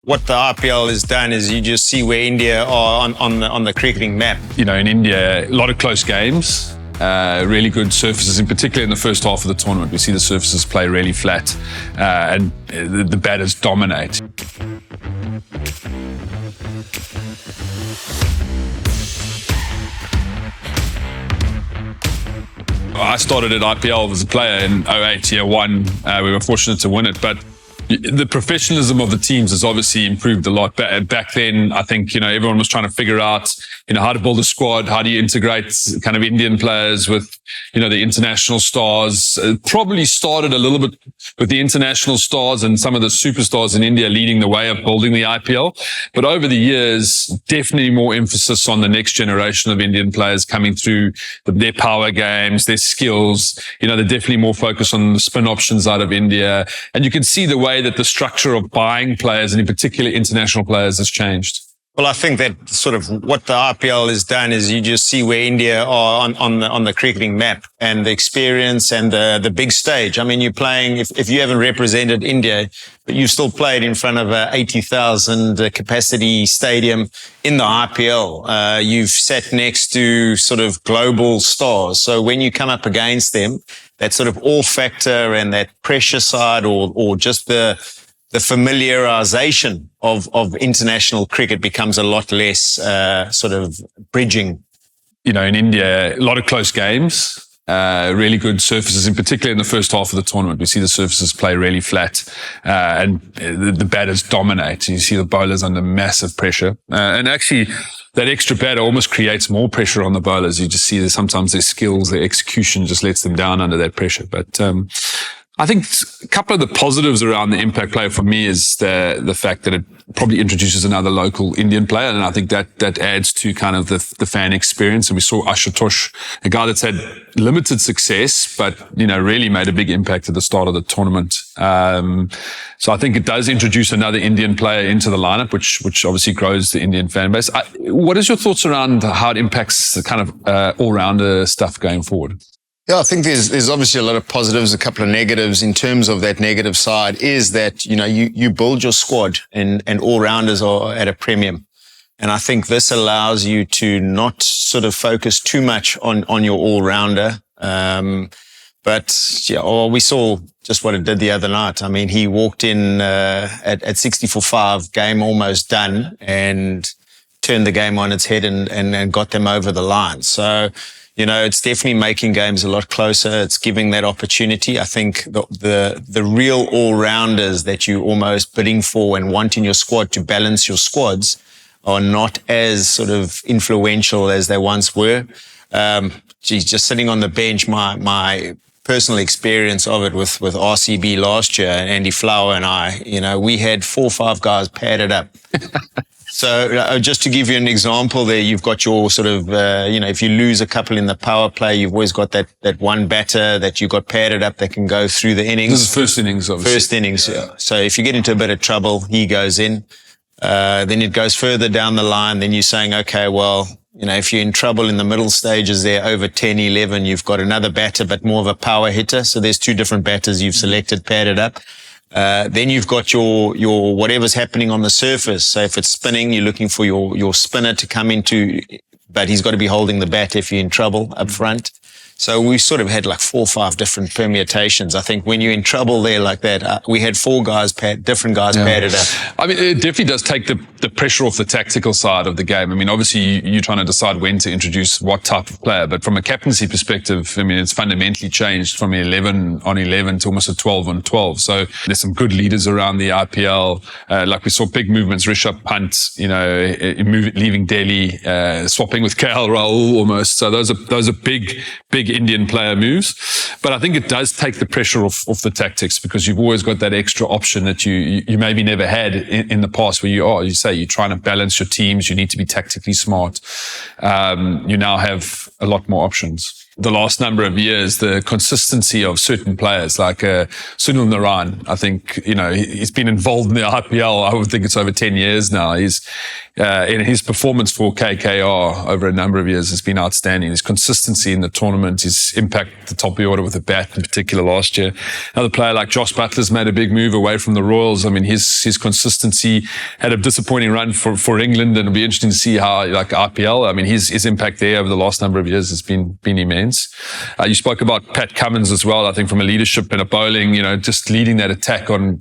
What the IPL has done is you just see where India are on the cricketing map. You know, in India, a lot of close games, really good surfaces, in particular in the first half of the tournament. We see the surfaces play really flat and the batters dominate. I started at IPL as a player in 2008, year one. We were fortunate to win it, but the professionalism of the teams has obviously improved a lot. Back then, I think, everyone was trying to figure out, how to build a squad, how do you integrate kind of Indian players with, the international stars. It probably started a little bit with the international stars and some of the superstars in India leading the way of building the IPL. But over the years, definitely more emphasis on the next generation of Indian players coming through their power games, their skills. They're definitely more focused on the spin options out of India. And you can see the way that the structure of buying players, and in particular international players, has changed. Well, I think that sort of what the IPL has done is you just see where India are on the cricketing map and the experience and the big stage. I mean, you're playing, if you haven't represented India, but you've still played in front of a 80,000 capacity stadium in the IPL. You've sat next to sort of global stars. So when you come up against them, that sort of all factor and that pressure side or just the familiarization of international cricket becomes a lot less sort of bridging. In India, a lot of close games, really good surfaces, in particular in the first half of the tournament. We see the surfaces play really flat and the batters dominate. You see the bowlers under massive pressure. And actually, that extra batter almost creates more pressure on the bowlers. You just see that sometimes their skills, their execution just lets them down under that pressure. But I think a couple of the positives around the impact player for me is the fact that it probably introduces another local Indian player. And I think that adds to kind of the fan experience. And we saw Ashutosh, a guy that's had limited success, but, really made a big impact at the start of the tournament. So I think it does introduce another Indian player into the lineup, which obviously grows the Indian fan base. What is your thoughts around how it impacts the kind of all-rounder stuff going forward? Yeah, I think there's obviously a lot of positives, a couple of negatives. In terms of that negative side is that, you build your squad and all-rounders are at a premium. And I think this allows you to not sort of focus too much on your all-rounder. But we saw just what it did the other night. I mean, he walked in at 60 for 5, game almost done, and turned the game on its head and got them over the line. So, it's definitely making games a lot closer. It's giving that opportunity. I think the real all-rounders that you're almost bidding for and want in your squad to balance your squads are not as sort of influential as they once were. Just sitting on the bench, my personal experience of it with RCB last year, Andy Flower and I, we had 4 or 5 guys padded up. So just to give you an example there, you've got your sort of, if you lose a couple in the power play, you've always got that one batter that you got padded up that can go through the innings. This is first innings, obviously. First innings, yeah. So if you get into a bit of trouble, he goes in. Then it goes further down the line. Then you're saying, okay, well, if you're in trouble in the middle stages there, over 10, 11, you've got another batter, but more of a power hitter. So there's 2 different batters you've selected, padded up. Then you've got your whatever's happening on the surface. So if it's spinning, you're looking for your spinner to come into, but he's got to be holding the bat if you're in trouble up front. So we sort of had like 4 or 5 different permutations. I think when you're in trouble there like that, we had 4 guys, different guys padded up. I mean, it definitely does take the pressure off the tactical side of the game. I mean, obviously you're trying to decide when to introduce what type of player, but from a captaincy perspective, I mean, it's fundamentally changed from 11 on 11 to almost a 12 on 12. So there's some good leaders around the IPL. Like we saw big movements, Rishabh Pant, leaving Delhi, swapping with KL Rahul almost. So those are big Indian player moves. But I think it does take the pressure off the tactics, because you've always got that extra option that you maybe never had in the past, where you're trying to balance your teams. You need to be tactically smart. You now have a lot more options. the last number of years, the consistency of certain players like Sunil Narayan. I think, he's been involved in the IPL. I would think it's over 10 years now. He's in his performance for KKR over a number of years has been outstanding. His consistency in the tournament, his impact at the top of the order with the bat in particular last year. Another player like Josh Buttler's made a big move away from the Royals. I mean, his consistency had a disappointing run for England, and it'll be interesting to see how, like IPL, I mean, his impact there over the last number of years has been immense. You spoke about Pat Cummins as well. I think from a leadership and a bowling, just leading that attack on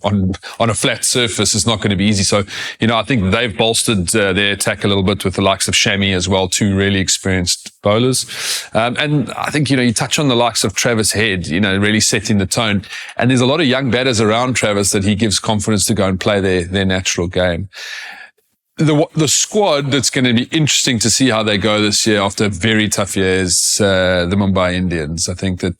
a flat surface is not going to be easy. So, I think they've bolstered their attack a little bit with the likes of Shami as well, two really experienced bowlers. And I think, you touch on the likes of Travis Head, really setting the tone. And there's a lot of young batters around Travis that he gives confidence to go and play their natural game. The squad that's going to be interesting to see how they go this year after a very tough year is the Mumbai Indians. I think that,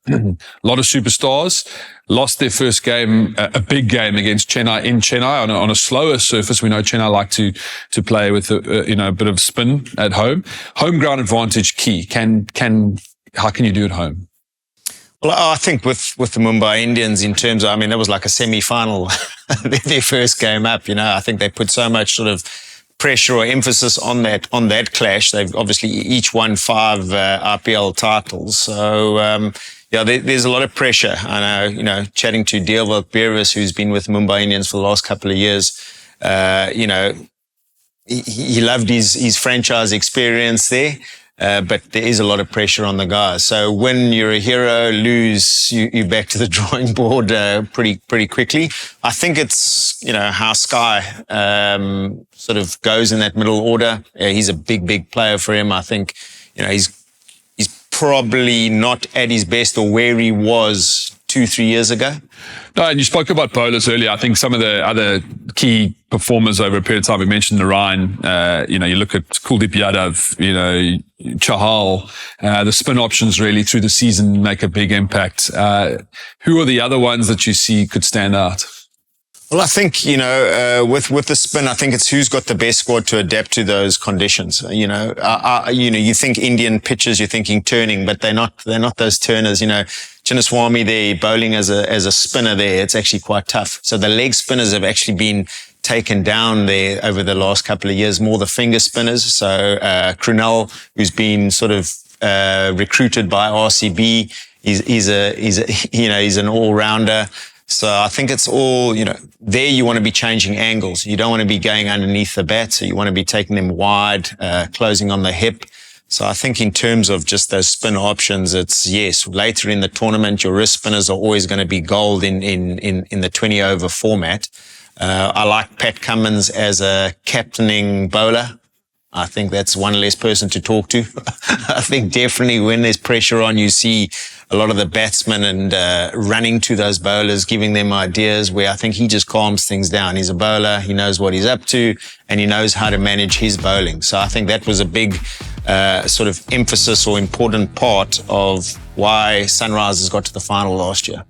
a lot of superstars lost their first game, a big game against Chennai in Chennai on a slower surface. We know Chennai like to play with a bit of spin at home. Home ground advantage key. How can you do at home? Well, I think with the Mumbai Indians in terms of, that was like a semi-final, their first game up, I think they put so much sort of pressure or emphasis on that clash. They've obviously each won 5 IPL titles. So, there's a lot of pressure. I know, chatting to Deelwald Beervis, who's been with Mumbai Indians for the last couple of years, he loved his franchise experience there. But there is a lot of pressure on the guys. So when you're a hero, lose, you're back to the drawing board pretty quickly. I think it's, how Sky sort of goes in that middle order. He's a big player for him. I think, he's probably not at his best or where he was 2-3 years ago. No, and you spoke about bowlers earlier. I think some of the other key performers over a period of time, we mentioned Narayan, you look at Kuldeep Yadav, Chahal, the spin options really through the season make a big impact. Who are the other ones that you see could stand out? Well, I think, with the spin, I think it's who's got the best squad to adapt to those conditions. You think Indian pitches, you're thinking turning, but they're not those turners. Chinnaswamy, they're bowling as a spinner there. It's actually quite tough. So the leg spinners have actually been taken down there over the last couple of years, more the finger spinners. So, Krunal, who's been sort of, recruited by RCB, he's an all-rounder. So I think it's all, there you want to be changing angles. You don't want to be going underneath the bat. So you want to be taking them wide, closing on the hip. So I think in terms of just those spin options, it's yes, later in the tournament, your wrist spinners are always going to be gold in the 20 over format. I like Pat Cummins as a captaining bowler. I think that's one less person to talk to. I think definitely when there's pressure on, you see a lot of the batsmen and running to those bowlers, giving them ideas where I think he just calms things down. He's a bowler. He knows what he's up to and he knows how to manage his bowling. So I think that was a big sort of emphasis or important part of why Sunrisers got to the final last year.